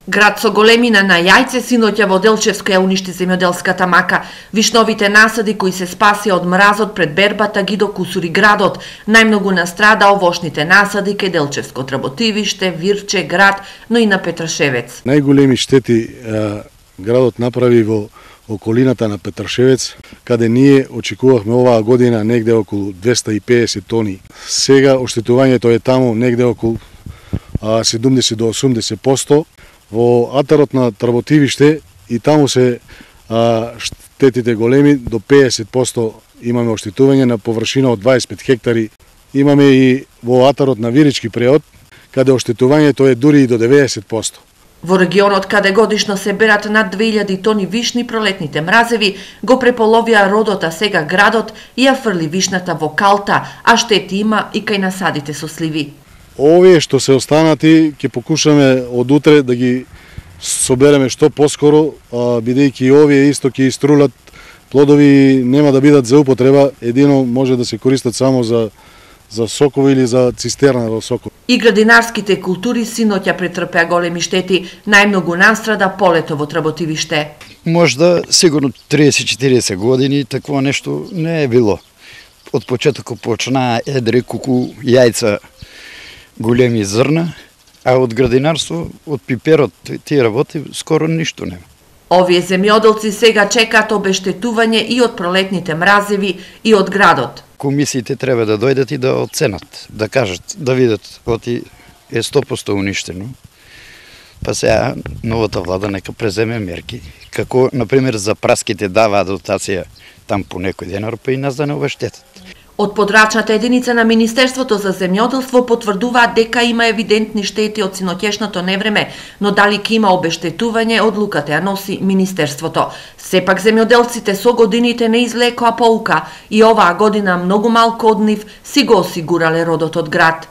Град со големина на јајце синоќа во Делчевско ја уништи земјоделската мака. Вишновите насади кои се спасија од мразот пред бербата ги докусури градот. Најмногу настрада овошните насади кај Делчевско Тработивиште, Вирче, град, но и на Петрашевец. Најголеми штети градот направи во околината на Петрашевец, каде ние очекувавме оваа година негде околу 250 тони. Сега оштетувањето е таму негде околу 70 до 80%. Во атарот на Тработивиште и таму се штетите големи, до 50% имаме оштетување на површина од 25 хектари. Имаме и во атарот на Вирички преод, каде оштетувањето е дури и до 90%. Во регионот каде годишно се берат над 2000 тони вишни, пролетните мразеви го преполовија родот, а сега градот ја фрли вишната во калта, а штети има и кај насадите со сливи. Овие што се останати ќе покушаме од утре да ги собереме што поскоро, бидејќи овие исто ќе иструлат плодови, нема да бидат за употреба, едино може да се користат само за сокови или за цистерна во соков. И градинарските култури синоќа претрпеа големи штети, најмногу настрада полето во Тработивиште. Можда сигурно 30-40 години такво нешто не е било. Од почетокот почнаа едри куку јајца, големи зрна, а од градинарство, од пиперот, тие работи, скоро ништо нема. Овие земјоделци сега чекаат обештетување и од пролетните мразеви и од градот. Комисиите треба да дојдат и да оценат, да кажат, да видат оти е 100% уништено. Па сега новата влада нека преземе мерки. Како, например, за праските дава дотација там по некој денар, па и нас да не обештетат. Од подрачната единица на Министерството за земјоделство потврдуваат дека има евидентни штети од синоќешното невреме, но дали ќе има обештетување, одлуката ја носи Министерството. Сепак земјоделците со годините не извлекоа поука и оваа година многу малку од нив си го осигурале родот од град.